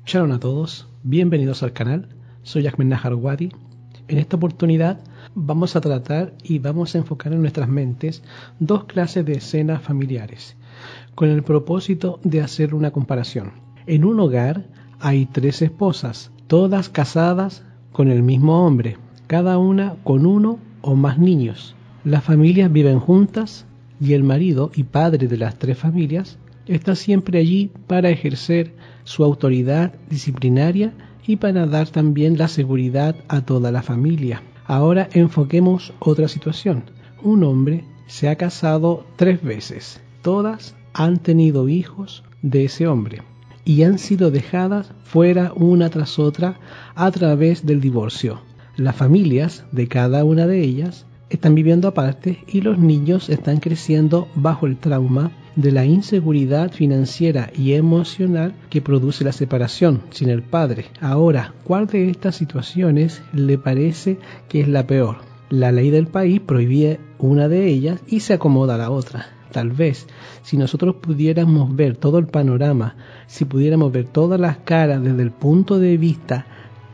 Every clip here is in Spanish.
Shalom a todos, bienvenidos al canal, soy Ahmed Nahar Wadi. En esta oportunidad vamos a tratar y vamos a enfocar en nuestras mentes dos clases de escenas familiares, con el propósito de hacer una comparación. En un hogar hay 3 esposas, todas casadas con el mismo hombre, cada una con uno o más niños. Las familias viven juntas y el marido y padre de las 3 familias está siempre allí para ejercer su autoridad disciplinaria y para dar también la seguridad a toda la familia. Ahora enfoquemos otra situación. Un hombre se ha casado 3 veces. Todas han tenido hijos de ese hombre y han sido dejadas fuera una tras otra a través del divorcio. Las familias de cada una de ellas están viviendo aparte y los niños están creciendo bajo el trauma de la inseguridad financiera y emocional que produce la separación sin el padre. Ahora, ¿cuál de estas situaciones le parece que es la peor? La ley del país prohíbe una de ellas y se acomoda a la otra. Tal vez, si nosotros pudiéramos ver todo el panorama, si pudiéramos ver todas las caras desde el punto de vista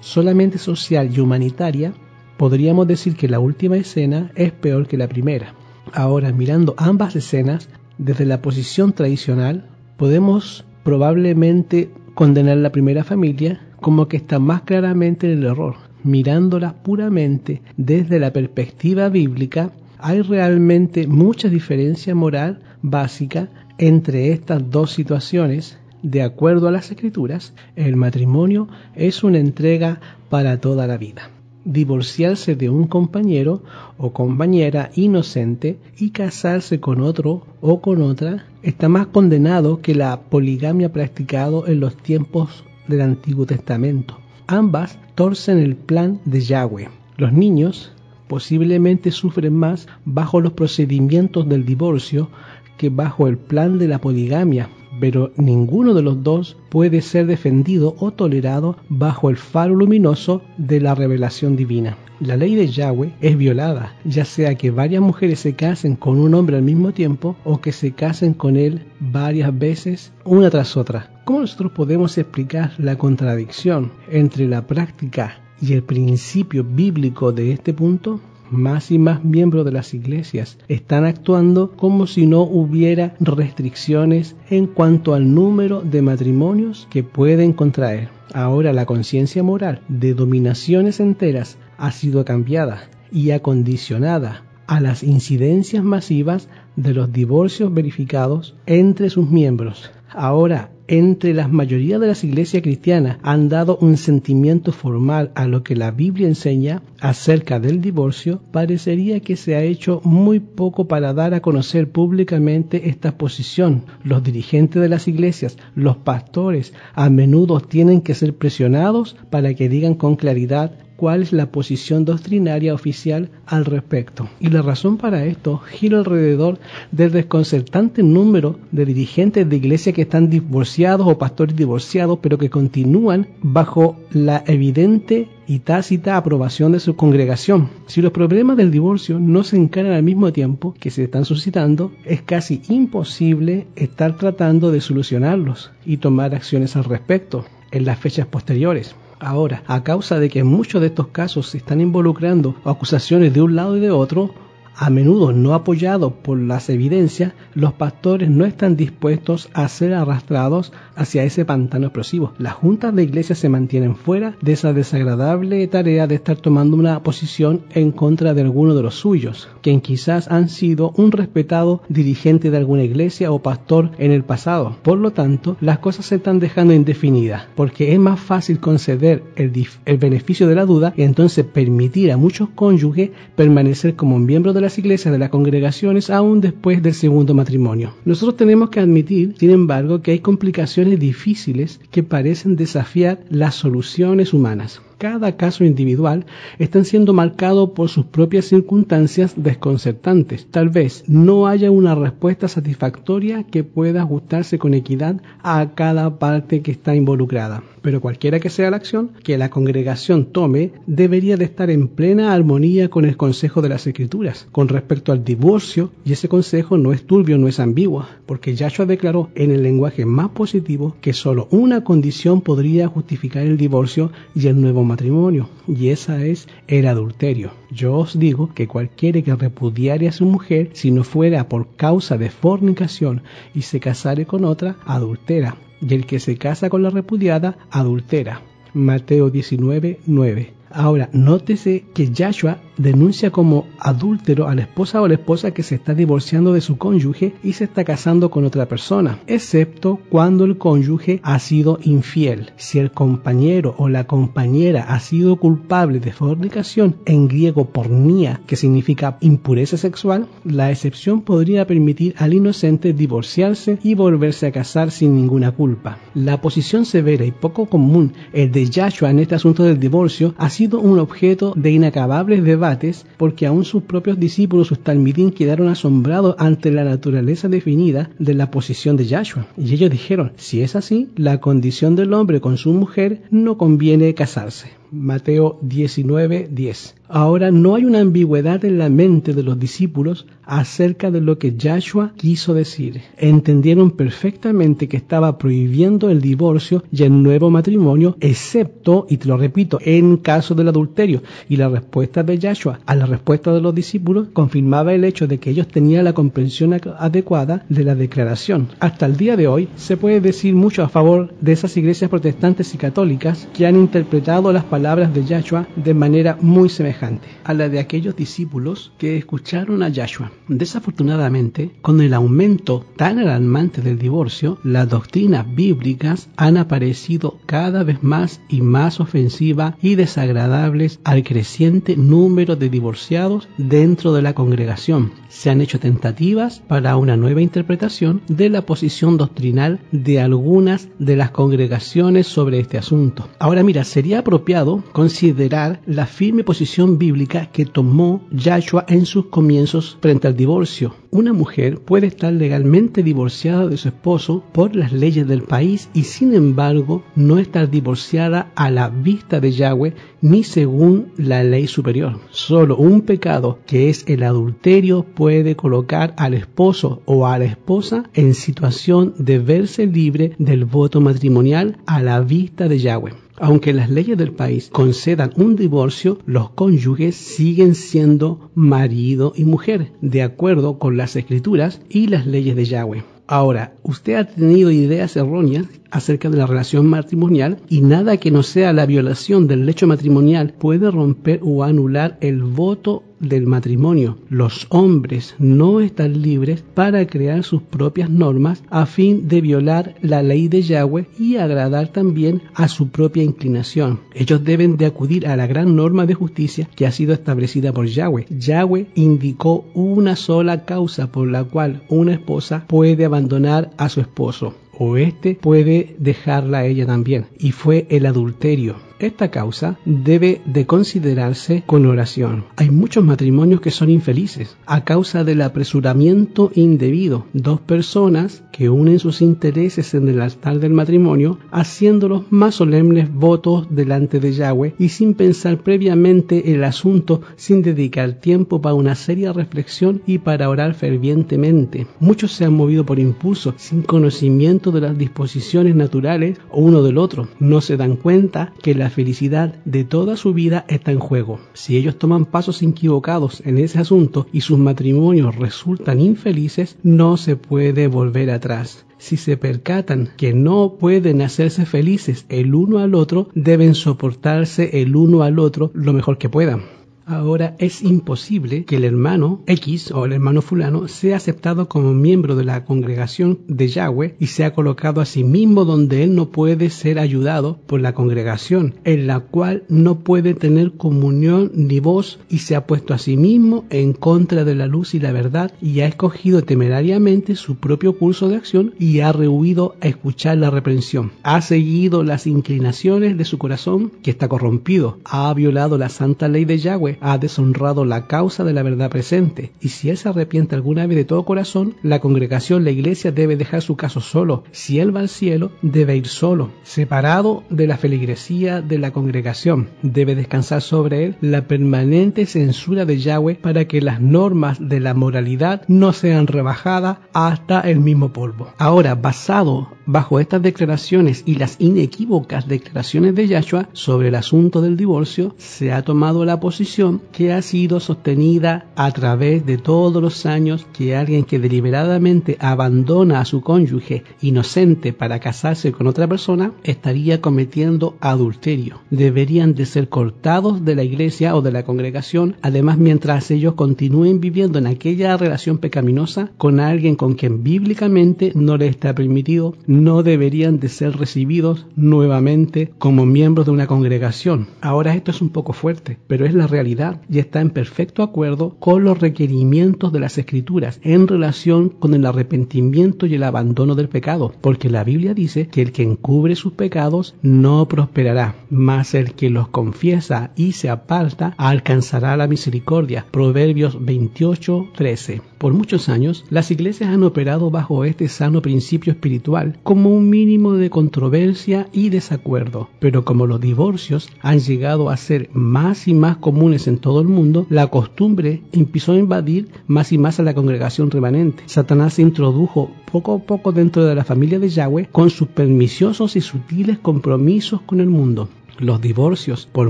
solamente social y humanitaria, podríamos decir que la última escena es peor que la primera. Ahora, mirando ambas escenas, desde la posición tradicional, podemos probablemente condenar la primera familia como que está más claramente en el error. Mirándola puramente desde la perspectiva bíblica, hay realmente mucha diferencia moral básica entre estas dos situaciones. De acuerdo a las Escrituras, el matrimonio es una entrega para toda la vida. Divorciarse de un compañero o compañera inocente y casarse con otro o con otra está más condenado que la poligamia practicado en los tiempos del Antiguo Testamento. Ambas torcen el plan de Yahweh. Los niños posiblemente sufren más bajo los procedimientos del divorcio que bajo el plan de la poligamia, pero ninguno de los dos puede ser defendido o tolerado bajo el faro luminoso de la revelación divina. La ley de Yahweh es violada, ya sea que varias mujeres se casen con un hombre al mismo tiempo o que se casen con él varias veces, una tras otra. ¿Cómo nosotros podemos explicar la contradicción entre la práctica y el principio bíblico de este punto? Más y más miembros de las iglesias están actuando como si no hubiera restricciones en cuanto al número de matrimonios que pueden contraer. Ahora la conciencia moral de dominaciones enteras ha sido cambiada y acondicionada a las incidencias masivas de los divorcios verificados entre sus miembros. Ahora, entre la mayoría de las iglesias cristianas han dado un sentimiento formal a lo que la Biblia enseña acerca del divorcio. Parecería que se ha hecho muy poco para dar a conocer públicamente esta posición. Los dirigentes de las iglesias, los pastores, a menudo tienen que ser presionados para que digan con claridad cuál es la posición doctrinaria oficial al respecto. Y la razón para esto gira alrededor del desconcertante número de dirigentes de iglesia que están divorciados o pastores divorciados, pero que continúan bajo la evidente y tácita aprobación de su congregación. Si los problemas del divorcio no se encaran al mismo tiempo que se están suscitando, es casi imposible estar tratando de solucionarlos y tomar acciones al respecto en las fechas posteriores. Ahora, a causa de que en muchos de estos casos se están involucrando acusaciones de un lado y de otro, a menudo no apoyados por las evidencias, los pastores no están dispuestos a ser arrastrados hacia ese pantano explosivo. Las juntas de iglesia se mantienen fuera de esa desagradable tarea de estar tomando una posición en contra de alguno de los suyos, quien quizás han sido un respetado dirigente de alguna iglesia o pastor en el pasado. Por lo tanto, las cosas se están dejando indefinidas, porque es más fácil conceder el beneficio de la duda y entonces permitir a muchos cónyuges permanecer como miembros de las iglesias, de las congregaciones, aún después del segundo matrimonio. Nosotros tenemos que admitir, sin embargo, que hay complicaciones difíciles que parecen desafiar las soluciones humanas. cada caso individual están siendo marcados por sus propias circunstancias desconcertantes. Tal vez no haya una respuesta satisfactoria que pueda ajustarse con equidad a cada parte que está involucrada. Pero cualquiera que sea la acción que la congregación tome, debería de estar en plena armonía con el consejo de las Escrituras con respecto al divorcio, y ese consejo no es turbio, no es ambiguo, porque Yahshua declaró en el lenguaje más positivo que solo una condición podría justificar el divorcio y el nuevo matrimonio, y esa es el adulterio. Yo os digo que cualquiera que repudiare a su mujer, si no fuera por causa de fornicación y se casare con otra, adultera. Y el que se casa con la repudiada, adultera. Mateo 19:9. Ahora, nótese que Yahshua denuncia como adúltero a la esposa o la esposa que se está divorciando de su cónyuge y se está casando con otra persona, excepto cuando el cónyuge ha sido infiel. Si el compañero o la compañera ha sido culpable de fornicación, en griego pornía, que significa impureza sexual, la excepción podría permitir al inocente divorciarse y volverse a casar sin ninguna culpa. La posición severa y poco común, el de Yahshua en este asunto del divorcio, ha sido un objeto de inacabables debates, porque aún sus propios discípulos, sus talmidim, quedaron asombrados ante la naturaleza definida de la posición de Yahshua. Y ellos dijeron, si es así, la condición del hombre con su mujer no conviene casarse. Mateo 19:10. Ahora, no hay una ambigüedad en la mente de los discípulos acerca de lo que Yahshua quiso decir. Entendieron perfectamente que estaba prohibiendo el divorcio y el nuevo matrimonio, excepto, y te lo repito, en caso del adulterio. Y la respuesta de Yahshua a la respuesta de los discípulos confirmaba el hecho de que ellos tenían la comprensión adecuada de la declaración. Hasta el día de hoy se puede decir mucho a favor de esas iglesias protestantes y católicas que han interpretado las palabras de Yahshua de manera muy semejante a la de aquellos discípulos que escucharon a Yahshua. Desafortunadamente, con el aumento tan alarmante del divorcio, las doctrinas bíblicas han aparecido cada vez más y más ofensivas y desagradables al creciente número de divorciados dentro de la congregación. Se han hecho tentativas para una nueva interpretación de la posición doctrinal de algunas de las congregaciones sobre este asunto. Ahora mira, sería apropiado considerar la firme posición bíblica que tomó Yahshua en sus comienzos frente al divorcio. Una mujer puede estar legalmente divorciada de su esposo por las leyes del país y sin embargo no estar divorciada a la vista de Yahweh ni según la ley superior. Solo un pecado, que es el adulterio, puede colocar al esposo o a la esposa en situación de verse libre del voto matrimonial a la vista de Yahweh. Aunque las leyes del país concedan un divorcio, los cónyuges siguen siendo marido y mujer, de acuerdo con las Escrituras y las leyes de Yahweh. Ahora, usted ha tenido ideas erróneas acerca de la relación matrimonial y nada que no sea la violación del lecho matrimonial puede romper o anular el voto del matrimonio. Los hombres no están libres para crear sus propias normas a fin de violar la ley de Yahweh y agradar también a su propia inclinación. Ellos deben de acudir a la gran norma de justicia que ha sido establecida por Yahweh. Yahweh indicó una sola causa por la cual una esposa puede abandonar a su esposo, o éste puede dejarla a ella también, y fue el adulterio. Esta causa debe de considerarse con oración. Hay muchos matrimonios que son infelices a causa del apresuramiento indebido. Dos personas que unen sus intereses en el altar del matrimonio, haciendo los más solemnes votos delante de Yahweh y sin pensar previamente el asunto, sin dedicar tiempo para una seria reflexión y para orar fervientemente. Muchos se han movido por impulso, sin conocimiento de las disposiciones naturales o uno del otro. No se dan cuenta que la felicidad de toda su vida está en juego. Si ellos toman pasos equivocados en ese asunto y sus matrimonios resultan infelices, no se puede volver atrás. Si se percatan que no pueden hacerse felices el uno al otro, deben soportarse el uno al otro lo mejor que puedan. Ahora es imposible que el hermano X o el hermano fulano sea aceptado como miembro de la congregación de Yahweh y sea colocado a sí mismo donde él no puede ser ayudado por la congregación, en la cual no puede tener comunión ni voz, y se ha puesto a sí mismo en contra de la luz y la verdad y ha escogido temerariamente su propio curso de acción y ha rehuido a escuchar la reprensión. Ha seguido las inclinaciones de su corazón que está corrompido, ha violado la santa ley de Yahweh, ha deshonrado la causa de la verdad presente, y si él se arrepiente alguna vez de todo corazón, la congregación, la iglesia, debe dejar su caso solo. Si él va al cielo, debe ir solo, separado de la feligresía de la congregación. Debe descansar sobre él la permanente censura de Yahweh para que las normas de la moralidad no sean rebajadas hasta el mismo polvo. Ahora, basado bajo estas declaraciones y las inequívocas declaraciones de Yahshua sobre el asunto del divorcio, se ha tomado la posición que ha sido sostenida a través de todos los años, que alguien que deliberadamente abandona a su cónyuge inocente para casarse con otra persona estaría cometiendo adulterio. Deberían de ser cortados de la iglesia o de la congregación. Además, mientras ellos continúen viviendo en aquella relación pecaminosa con alguien con quien bíblicamente no les está permitido, no deberían de ser recibidos nuevamente como miembros de una congregación. Ahora, esto es un poco fuerte, pero es la realidad y está en perfecto acuerdo con los requerimientos de las Escrituras en relación con el arrepentimiento y el abandono del pecado, porque la Biblia dice que el que encubre sus pecados no prosperará, mas el que los confiesa y se aparta alcanzará la misericordia. Proverbios 28:13. Por muchos años, las iglesias han operado bajo este sano principio espiritual como un mínimo de controversia y desacuerdo, pero como los divorcios han llegado a ser más y más comunes en todo el mundo, la costumbre empezó a invadir más y más a la congregación remanente. Satanás se introdujo poco a poco dentro de la familia de Yahweh con sus perniciosos y sutiles compromisos con el mundo. Los divorcios, por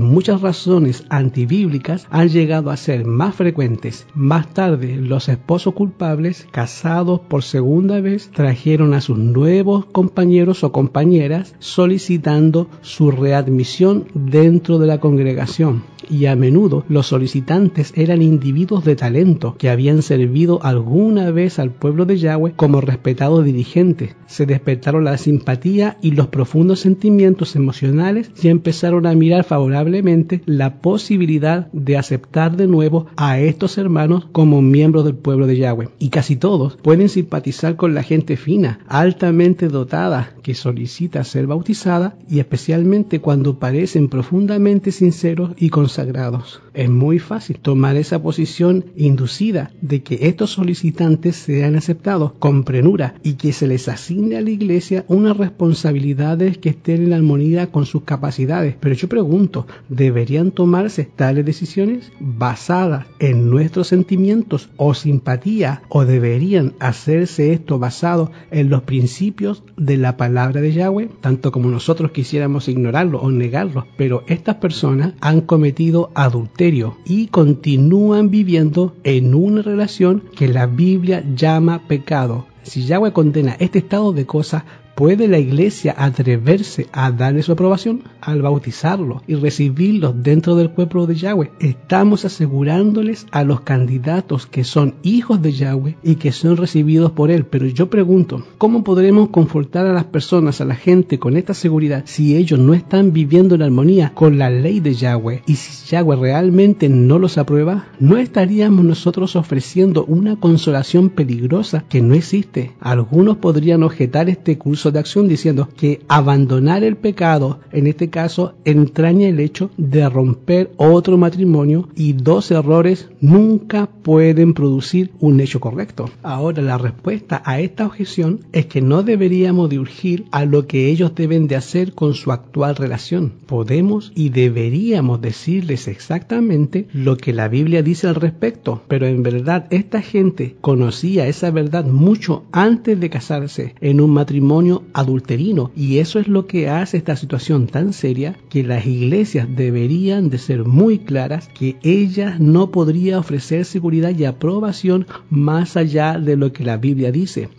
muchas razones antibíblicas, han llegado a ser más frecuentes. Más tarde, los esposos culpables, casados por segunda vez, trajeron a sus nuevos compañeros o compañeras solicitando su readmisión dentro de la congregación. Y a menudo los solicitantes eran individuos de talento que habían servido alguna vez al pueblo de Yahweh como respetados dirigentes. Se despertaron la simpatía y los profundos sentimientos emocionales y empezaron a mirar favorablemente la posibilidad de aceptar de nuevo a estos hermanos como miembros del pueblo de Yahweh. Y casi todos pueden simpatizar con la gente fina, altamente dotada, que solicita ser bautizada, y especialmente cuando parecen profundamente sinceros y consagrados. Es muy fácil tomar esa posición inducida de que estos solicitantes sean aceptados con premura y que se les asigne a la iglesia unas responsabilidades que estén en armonía con sus capacidades. Pero yo pregunto, ¿deberían tomarse tales decisiones basadas en nuestros sentimientos o simpatía, o deberían hacerse esto basado en los principios de la palabra de Yahweh? Tanto como nosotros quisiéramos ignorarlo o negarlo, pero estas personas han cometido adulterio y continúan viviendo en una relación que la Biblia llama pecado. Si Yahweh condena este estado de cosas, ¿puede la iglesia atreverse a darle su aprobación? Al bautizarlos y recibirlos dentro del pueblo de Yahweh, estamos asegurándoles a los candidatos que son hijos de Yahweh y que son recibidos por él. Pero yo pregunto, ¿cómo podremos confortar a las personas, a la gente, con esta seguridad si ellos no están viviendo en armonía con la ley de Yahweh? Y si Yahweh realmente no los aprueba, ¿no estaríamos nosotros ofreciendo una consolación peligrosa que no existe? Algunos podrían objetar este curso de acción diciendo que abandonar el pecado, en este caso, entraña el hecho de romper otro matrimonio, y dos errores nunca pueden producir un hecho correcto. Ahora, la respuesta a esta objeción es que no deberíamos de urgir a lo que ellos deben de hacer con su actual relación. Podemos y deberíamos decirles exactamente lo que la Biblia dice al respecto, pero en verdad esta gente conocía esa verdad mucho antes de casarse en un matrimonio adulterino, y eso es lo que hace esta situación tan seria, que las iglesias deberían de ser muy claras que ellas no podrían ofrecer seguridad y aprobación más allá de lo que la Biblia dice.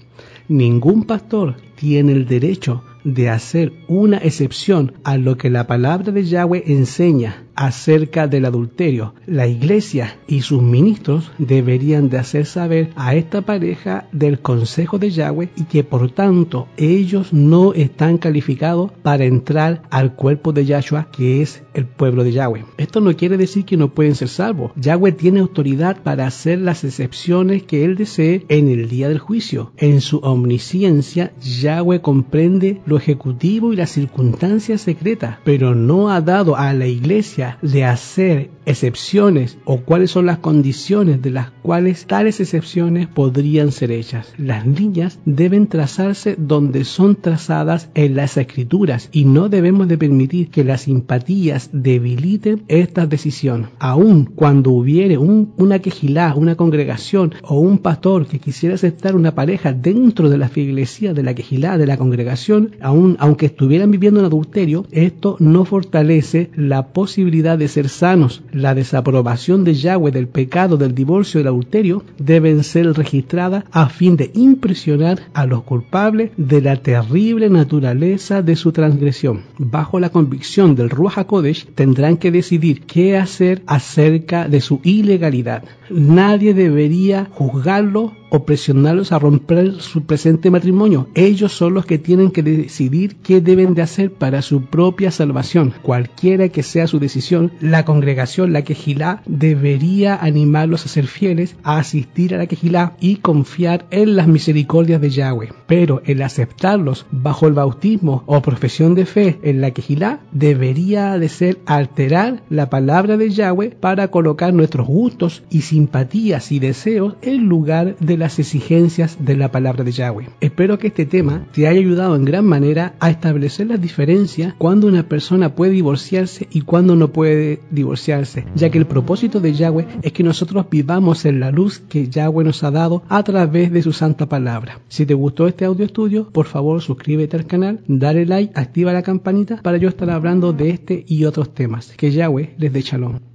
Ningún pastor tiene el derecho de hacer una excepción a lo que la palabra de Yahweh enseña. acerca del adulterio. La iglesia y sus ministros deberían de hacer saber a esta pareja del consejo de Yahweh y que por tanto ellos no están calificados para entrar al cuerpo de Yahshua, que es el pueblo de Yahweh. Esto no quiere decir que no pueden ser salvos. Yahweh tiene autoridad para hacer las excepciones que él desee en el día del juicio. En su omnisciencia, Yahweh comprende lo ejecutivo y las circunstancias secretas, pero no ha dado a la iglesia de hacer excepciones o cuáles son las condiciones de las cuales tales excepciones podrían ser hechas. Las líneas deben trazarse donde son trazadas en las escrituras y no debemos de permitir que las simpatías debiliten esta decisión. Aun cuando hubiere una quejilá, una congregación o un pastor que quisiera aceptar una pareja dentro de la iglesia, de la quejilá, de la congregación, aunque estuvieran viviendo en adulterio, esto no fortalece la posibilidad de ser sanos. La desaprobación de Yahweh del pecado, del divorcio y del adulterio deben ser registradas a fin de impresionar a los culpables de la terrible naturaleza de su transgresión. Bajo la convicción del Ruach HaKodesh tendrán que decidir qué hacer acerca de su ilegalidad. Nadie debería juzgarlo o presionarlos a romper su presente matrimonio. Ellos son los que tienen que decidir qué deben de hacer para su propia salvación. Cualquiera que sea su decisión, la congregación, la quejilá, debería animarlos a ser fieles, a asistir a la quejilá y confiar en las misericordias de Yahweh. Pero el aceptarlos bajo el bautismo o profesión de fe en la quejilá debería de ser alterar la palabra de Yahweh para colocar nuestros gustos y simpatías y deseos en lugar de las exigencias de la palabra de Yahweh. Espero que este tema te haya ayudado en gran manera a establecer las diferencias cuando una persona puede divorciarse y cuando no puede divorciarse, ya que el propósito de Yahweh es que nosotros vivamos en la luz que Yahweh nos ha dado a través de su santa palabra. Si te gustó este audio estudio, por favor suscríbete al canal, dale like, activa la campanita para yo estar hablando de este y otros temas. Que Yahweh les dé shalom.